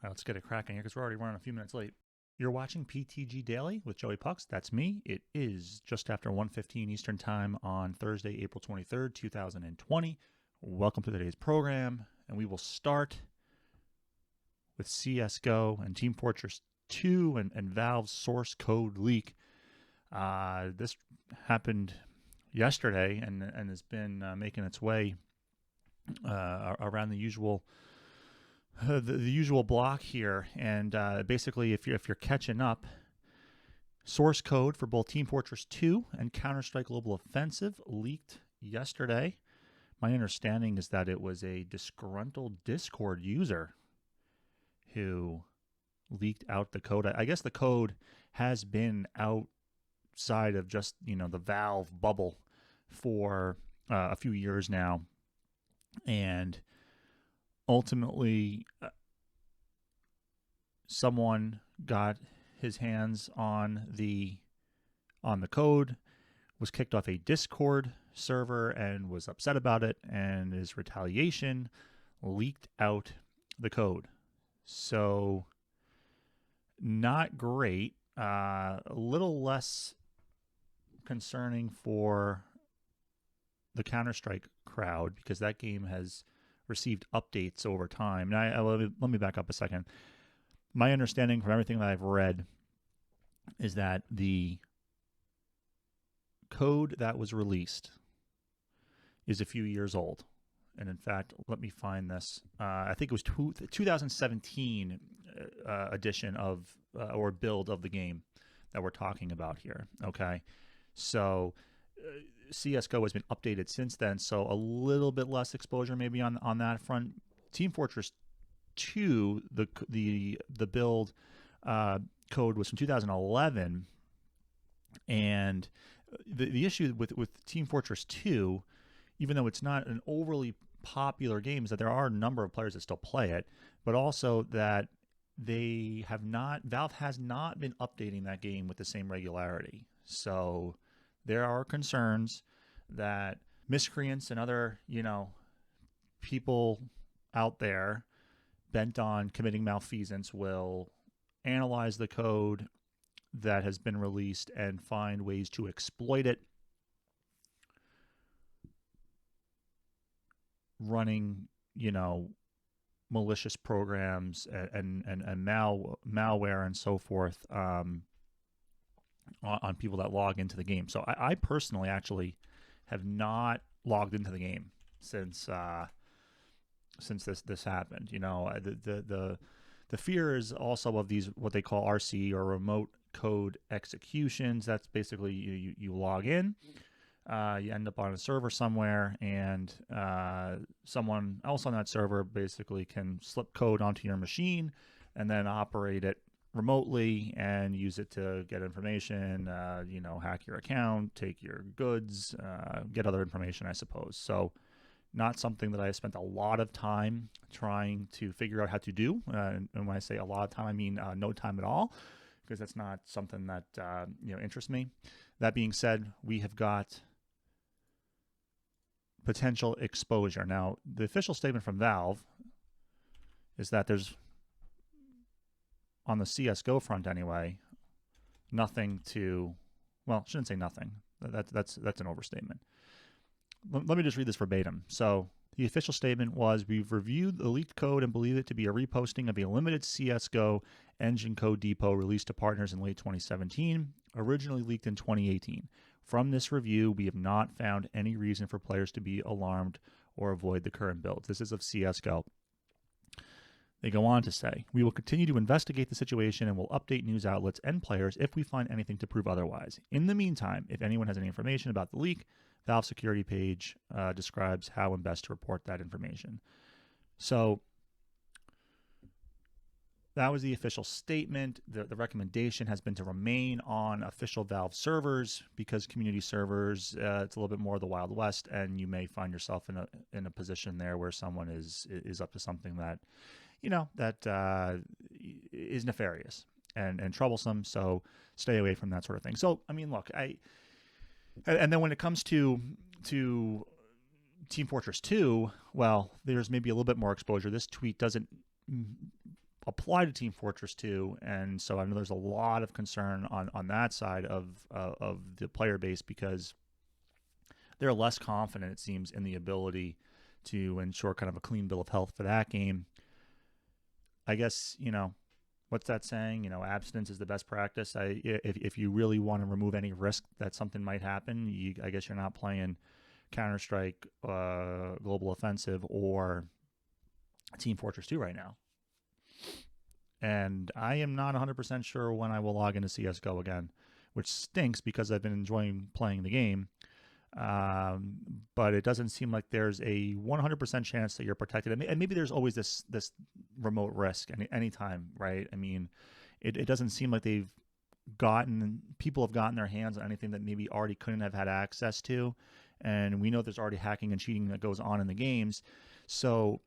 right, let's get it cracking here because we're already running a few minutes late. You're watching PTG Daily with Joey Pucks. That's me. It is just after 1:15 Eastern Time on Thursday, April 23rd, 2020. Welcome to today's program, and we will start with CSGO and Team Fortress 2 and Valve's source code leak. This happened yesterday and has been making its way around the usual the usual block here. And basically, if you're catching up, source code for both Team Fortress 2 and Counter-Strike Global Offensive leaked yesterday. My understanding is that it was a disgruntled Discord user who leaked out the code. I guess the code has been outside of just, the Valve bubble for a few years now. And ultimately, someone got his hands on the code, was kicked off a Discord server and was upset about it, and his retaliation leaked out the code. So not great. A little less concerning for the Counter-Strike crowd because that game has received updates over time. Now, let me back up a second. My understanding from everything that I've read is that the code that was released is a few years old. And in fact, let me find this. I think it was 2017 edition of or build of the game that we're talking about here. Okay, so CSGO has been updated since then, so a little bit less exposure maybe on that front. Team Fortress 2, the build code was from 2011, and the issue with Team Fortress 2, even though it's not an overly popular game, is that there are a number of players that still play it, but also that Valve has not been updating that game with the same regularity. So there are concerns that miscreants and other, people out there bent on committing malfeasance will analyze the code that has been released and find ways to exploit it, running, malicious programs and malware and so forth on people that log into the game. So I personally actually have not logged into the game since this happened. The fear is also of these what they call RC or remote code executions. That's basically you log in, you end up on a server somewhere, and someone else on that server basically can slip code onto your machine and then operate it remotely and use it to get information, hack your account, take your goods, get other information, I suppose. So not something that I spent a lot of time trying to figure out how to do. And when I say a lot of time, I mean no time at all, because that's not something that interests me. That being said, we have got potential exposure. Now, the official statement from Valve is that there's, on the CSGO front anyway, nothing to, well, I shouldn't say nothing. That's an overstatement. Let me just read this verbatim. So the official statement was, we've reviewed the leaked code and believe it to be a reposting of a limited CSGO engine code depot released to partners in late 2017, originally leaked in 2018. From this review, we have not found any reason for players to be alarmed or avoid the current build. This is of CSGO. They go on to say, we will continue to investigate the situation and will update news outlets and players if we find anything to prove otherwise. In the meantime, if anyone has any information about the leak, Valve security page describes how and best to report that information. So that was the official statement. The recommendation has been to remain on official Valve servers because community servers, it's a little bit more of the Wild West, and you may find yourself in a position there where someone is up to something that, that is nefarious and troublesome. So stay away from that sort of thing. So, I mean, look, and then when it comes to Team Fortress 2, well, there's maybe a little bit more exposure. This tweet doesn't apply to Team Fortress 2, and so I know there's a lot of concern on that side of the player base because they're less confident, it seems, in the ability to ensure kind of a clean bill of health for that game. I guess, what's that saying? Abstinence is the best practice. If you really want to remove any risk that something might happen, I guess you're not playing Counter-Strike Global Offensive or Team Fortress 2 right now. And I am not 100% sure when I will log into CSGO again, which stinks because I've been enjoying playing the game. But it doesn't seem like there's a 100% chance that you're protected. And maybe there's always this remote risk anytime, right? I mean, it doesn't seem like people have gotten their hands on anything that maybe already couldn't have had access to. And we know there's already hacking and cheating that goes on in the games. So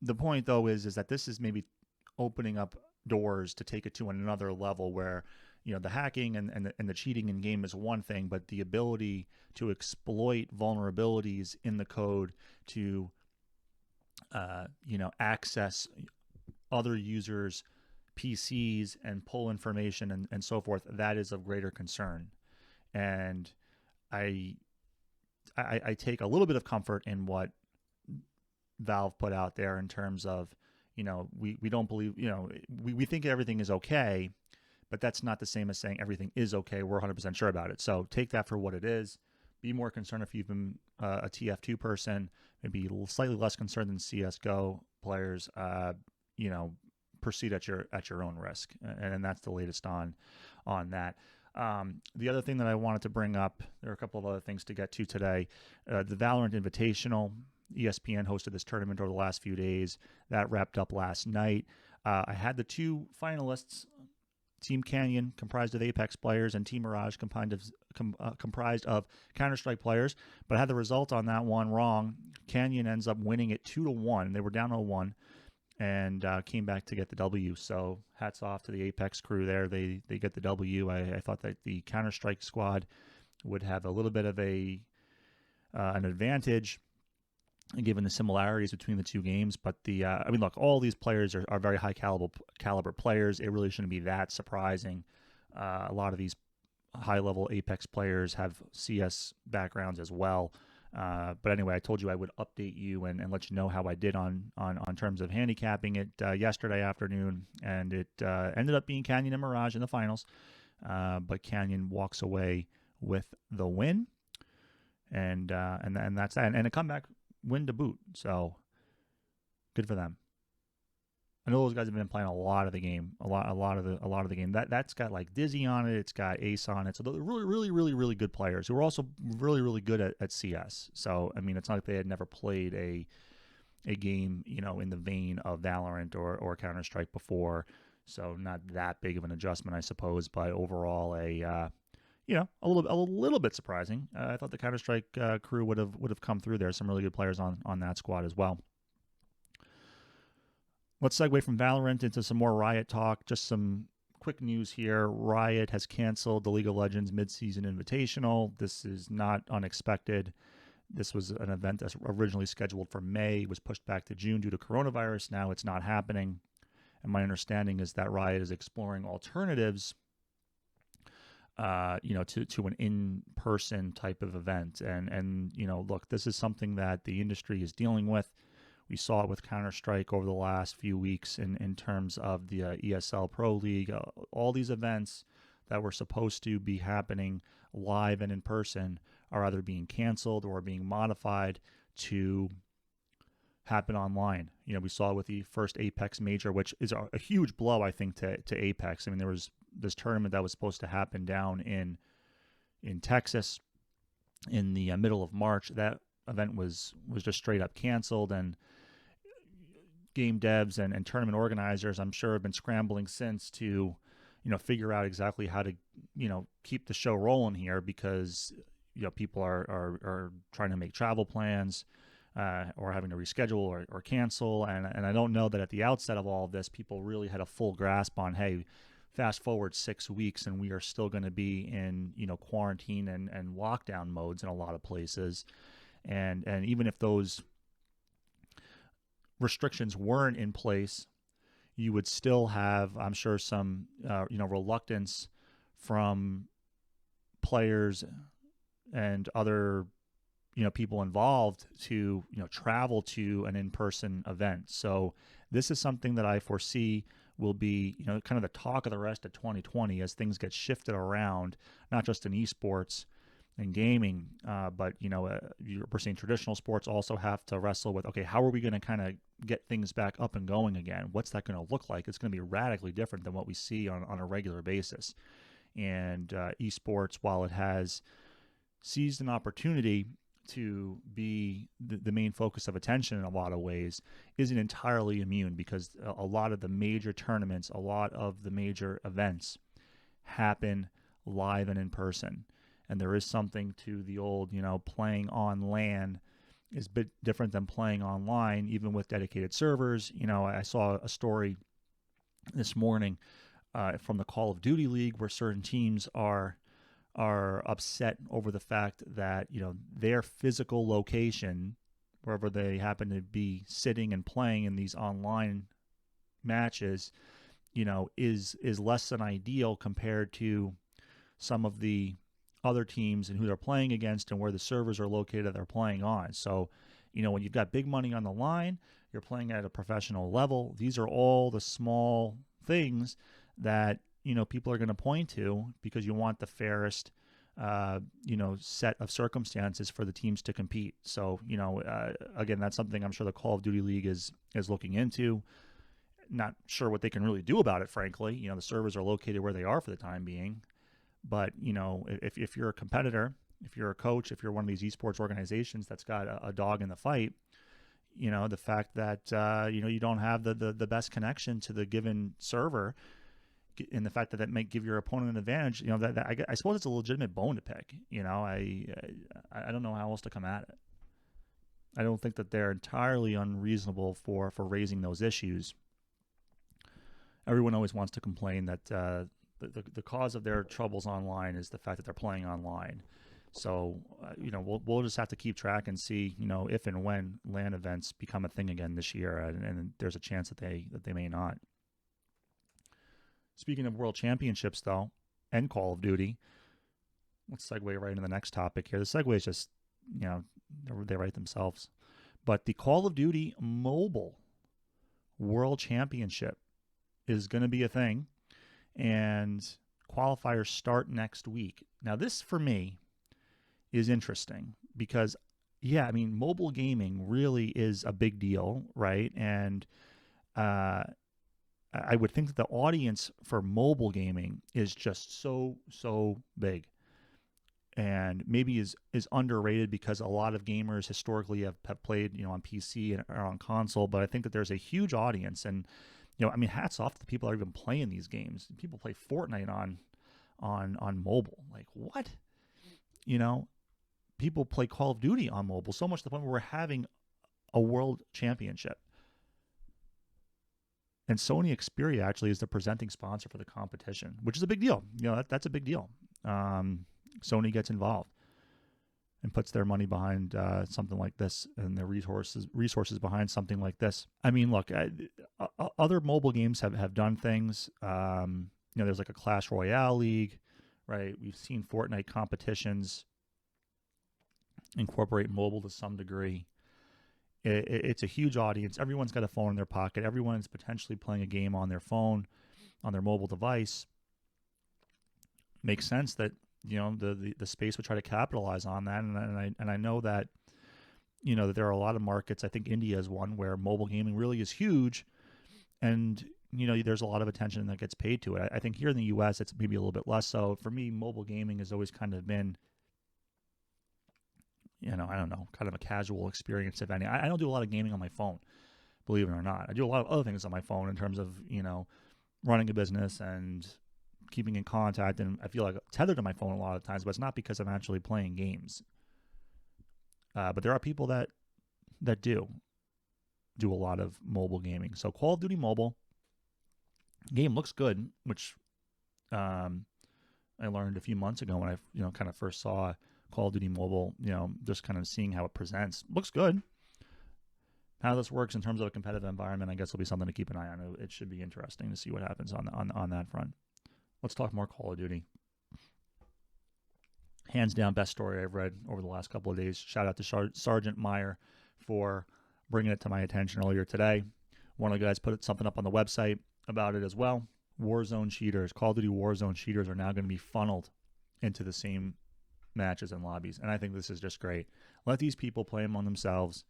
the point, though, is that this is maybe opening up doors to take it to another level where, the hacking and the cheating in game is one thing, but the ability to exploit vulnerabilities in the code to, access other users' PCs and pull information and so forth, that is of greater concern. And I take a little bit of comfort in what Valve put out there in terms of, we don't believe, we think everything is okay, but that's not the same as saying everything is okay. We're 100% sure about it. So take that for what it is. Be more concerned if you've been a TF2 person, maybe slightly less concerned than CSGO players, proceed at your own risk. And that's the latest on that. The other thing that I wanted to bring up, there are a couple of other things to get to today. The Valorant Invitational, ESPN hosted this tournament over the last few days. That wrapped up last night. I had the two finalists, Team Canyon, comprised of Apex players, and Team Mirage, comprised of Counter-Strike players, but I had the result on that one wrong. Canyon ends up winning it 2-1. They were down 0-1 and came back to get the W. So hats off to the Apex crew there. They get the W. I thought that the Counter-Strike squad would have a little bit of an advantage given the similarities between the two games. But look, all these players are very high caliber players. It really shouldn't be that surprising. A lot of these high-level Apex players have CS backgrounds as well. But anyway, I told you I would update you and let you know how I did on terms of handicapping it yesterday afternoon, and it ended up being Canyon and Mirage in the finals. But Canyon walks away with the win, and that's that, and a comeback win to boot. So good for them. I know those guys have been playing a lot of the game, a lot of the game. That's got like Dizzy on it. It's got Ace on it. So they're really good players who are also really good at CS. So I mean, it's not like they had never played a game, in the vein of Valorant or Counter-Strike before. So not that big of an adjustment, I suppose. But overall, a little bit surprising. I thought the Counter-Strike crew would have come through there. Some really good players on that squad as well. Let's segue from Valorant into some more Riot talk. Just some quick news here. Riot has canceled the League of Legends Midseason Invitational. This is not unexpected. This was an event that's originally scheduled for May. It was pushed back to June due to coronavirus. Now it's not happening. And my understanding is that Riot is exploring alternatives to an in-person type of event. And look, this is something that the industry is dealing with. We saw it with Counter-Strike over the last few weeks in terms of the ESL Pro League. All these events that were supposed to be happening live and in person are either being canceled or being modified to happen online. We saw it with the first Apex Major, which is a huge blow, I think, to Apex. I mean, there was this tournament that was supposed to happen down in Texas in the middle of March. That event was just straight up canceled, and game devs and tournament organizers, I'm sure, have been scrambling since to figure out exactly how to keep the show rolling here, because people are trying to make travel plans or having to reschedule or cancel, and I don't know that at the outset of all of this people really had a full grasp on, hey, fast forward 6 weeks and we are still going to be in quarantine and lockdown modes in a lot of places. And even if those restrictions weren't in place, you would still have, I'm sure, some reluctance from players and other people involved to travel to an in-person event. So this is something that I foresee will be kind of the talk of the rest of 2020 as things get shifted around, not just in esports and gaming, but we're seeing traditional sports also have to wrestle with, okay, how are we going to kind of get things back up and going again? What's that going to look like? It's going to be radically different than what we see on a regular basis. And esports, while it has seized an opportunity to be the main focus of attention in a lot of ways, isn't entirely immune, because a lot of the major tournaments, a lot of the major events happen live and in person. And there is something to the old, playing on LAN is a bit different than playing online, even with dedicated servers. I saw a story this morning from the Call of Duty League where certain teams are upset over the fact that their physical location, wherever they happen to be sitting and playing in these online matches, is less than ideal compared to some of the other teams and who they're playing against and where the servers are located that they're playing on. So, when you've got big money on the line, you're playing at a professional level. These are all the small things that people are going to point to, because you want the fairest set of circumstances for the teams to compete. So again, that's something I'm sure the Call of Duty League is looking into. Not sure what they can really do about it, frankly. The servers are located where they are for the time being. But if you're a competitor, if you're a coach, if you're one of these esports organizations that's got a dog in the fight, the fact that you don't have the best connection to the given server, and the fact that that might give your opponent an advantage, I suppose it's a legitimate bone to pick. I don't know how else to come at it. I don't think that they're entirely unreasonable for raising those issues. Everyone always wants to complain that the cause of their troubles online is the fact that they're playing online. So we'll just have to keep track and see if and when LAN events become a thing again this year, and there's a chance that they may not. Speaking of World Championships, though, and Call of Duty, let's segue right into the next topic here. The segue is just, they write themselves. But the Call of Duty Mobile World Championship is going to be a thing, and qualifiers start next week. Now, this, for me, is interesting because, mobile gaming really is a big deal, right? And I would think that the audience for mobile gaming is just so big, and maybe is underrated because a lot of gamers historically have played on PC or on console. But I think that there's a huge audience, and hats off to the people that are even playing these games. People play Fortnite on mobile. Like, what? People play Call of Duty on mobile, so much to the point where we're having a world championship. And Sony Xperia actually is the presenting sponsor for the competition, which is a big deal. That's a big deal. Sony gets involved and puts their money behind something like this, and their resources behind something like this. Look, other mobile games have done things. There's like a Clash Royale league, right? We've seen Fortnite competitions incorporate mobile to some degree. It's a huge audience. Everyone's got a phone in their pocket. Everyone's potentially playing a game on their phone, on their mobile device. Makes sense that the space would try to capitalize on that, and I know that that there are a lot of markets. I think India is one where mobile gaming really is huge, and there's a lot of attention that gets paid to it. I think here in the U.S. it's maybe a little bit less so. For me, mobile gaming has always kind of been, I don't know, kind of a casual experience, if any. I don't do a lot of gaming on my phone, believe it or not. I do a lot of other things on my phone in terms of, running a business and keeping in contact, and I feel like tethered to my phone a lot of times, but it's not because I'm actually playing games. But there are people that do a lot of mobile gaming. So Call of Duty Mobile game looks good, which I learned a few months ago when I kind of first saw Call of Duty Mobile, just kind of seeing how it presents. Looks good. How this works in terms of a competitive environment, I guess, will be something to keep an eye on. It should be interesting to see what happens on that front. Let's talk more Call of Duty. Hands down, best story I've read over the last couple of days. Shout out to Sergeant Meyer for bringing it to my attention earlier today. One of the guys put something up on the website about it as well. Warzone cheaters, Call of Duty Warzone cheaters are now going to be funneled into the same matches and lobbies, and I think this is just great. Let these people play among themselves,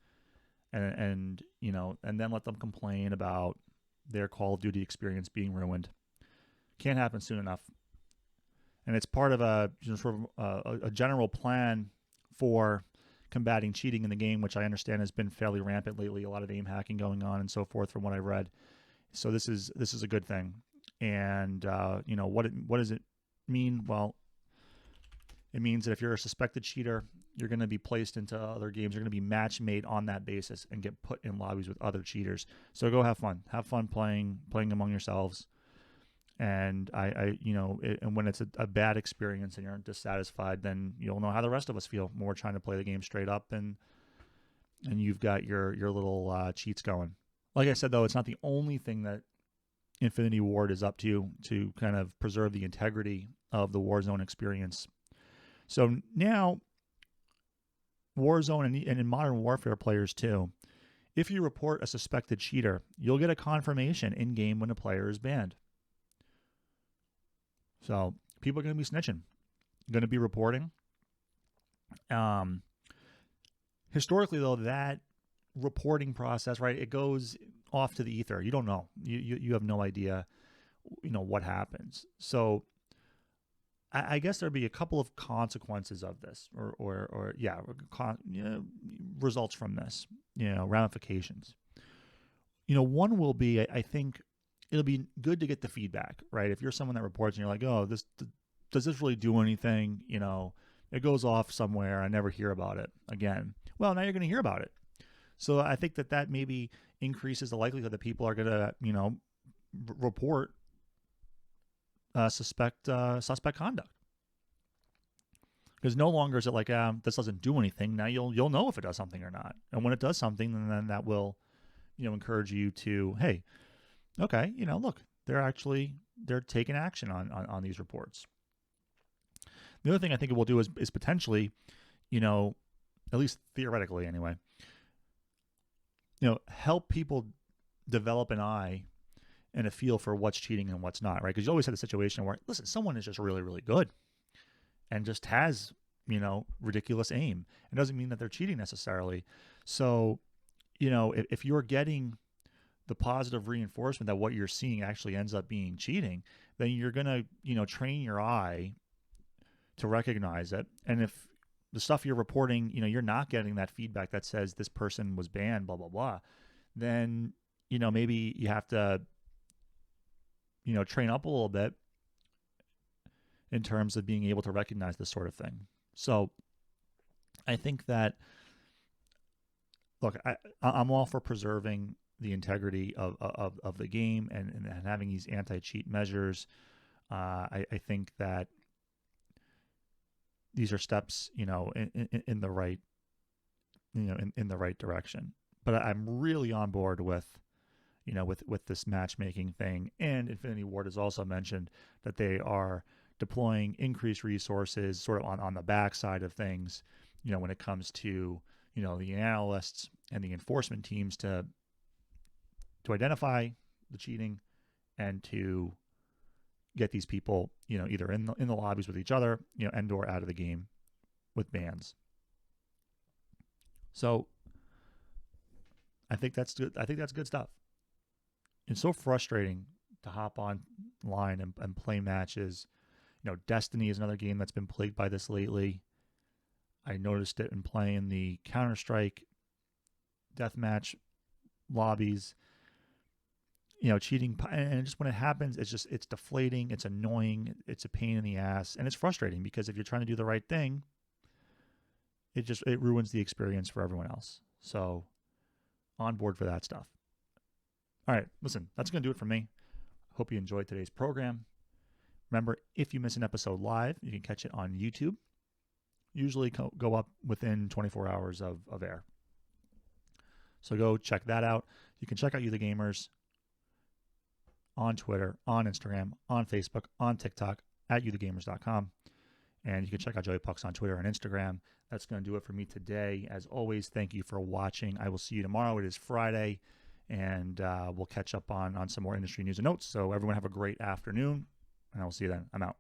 and then let them complain about their Call of Duty experience being ruined. Can't happen soon enough, and it's part of a general plan for combating cheating in the game, which I understand has been fairly rampant lately. A lot of aim hacking going on and so forth, from what I read. So this is a good thing. And what does it mean? Well, it means that if you're a suspected cheater, you're going to be placed into other games. You're going to be match made on that basis and get put in lobbies with other cheaters. So go have fun. Have fun playing among yourselves. And and when it's a bad experience and you're dissatisfied, then you'll know how the rest of us feel when we're trying to play the game straight up and you've got your little cheats going. Like I said, though, it's not the only thing that Infinity Ward is up to kind of preserve the integrity of the Warzone experience. So now, Warzone and in Modern Warfare players too, if you report a suspected cheater, you'll get a confirmation in-game when a player is banned. So people are going to be snitching, going to be reporting. Historically, though, that reporting process, right, it goes off to the ether. You don't know. You have no idea, what happens. So I guess there'd be a couple of consequences of this, results from this, ramifications. One will be, I think, it'll be good to get the feedback, right? If you're someone that reports and you're like, oh, does this really do anything? It goes off somewhere. I never hear about it again. Well, now you're going to hear about it. So I think that maybe increases the likelihood that people are going to, report suspect conduct. Because no longer is it like, this doesn't do anything. Now you'll know if it does something or not. And when it does something, then that will, encourage you to, hey, okay, look, they're taking action on these reports. The other thing I think it will do is potentially, at least theoretically anyway, help people develop an eye and a feel for what's cheating and what's not, right? Because you always have the situation where, listen, someone is just really, really good and just has, ridiculous aim. It doesn't mean that they're cheating necessarily. So, if you're getting the positive reinforcement that what you're seeing actually ends up being cheating, then you're going to, train your eye to recognize it. And if the stuff you're reporting, you're not getting that feedback that says this person was banned, blah, blah, blah, then, maybe you have to, train up a little bit in terms of being able to recognize this sort of thing. So I think that, look, I'm all for preserving the integrity of the game and having these anti-cheat measures. I think that these are steps, in the right, in the right direction. But I'm really on board with, with this matchmaking thing. And Infinity Ward has also mentioned that they are deploying increased resources sort of on the backside of things, when it comes to, the analysts and the enforcement teams to identify the cheating and to get these people, either in the lobbies with each other, and or out of the game with bans. So I think that's good. I think that's good stuff. It's so frustrating to hop online and play matches. Destiny is another game that's been plagued by this lately. I noticed it in playing the Counter-Strike deathmatch lobbies. Cheating, and just when it happens, it's deflating, it's annoying, it's a pain in the ass, and it's frustrating because if you're trying to do the right thing, it ruins the experience for everyone else. So, on board for that stuff. All right, listen, that's going to do it for me. Hope you enjoyed today's program. Remember, if you miss an episode live, you can catch it on YouTube. Usually go up within 24 hours of air. So go check that out. You can check out You the Gamers on Twitter, on Instagram, on Facebook, on TikTok, at youthegamers.com. And you can check out Joey Pucks on Twitter and Instagram. That's going to do it for me today. As always, thank you for watching. I will see you tomorrow. It is Friday, and we'll catch up on some more industry news and notes. So everyone have a great afternoon, and I will see you then. I'm out.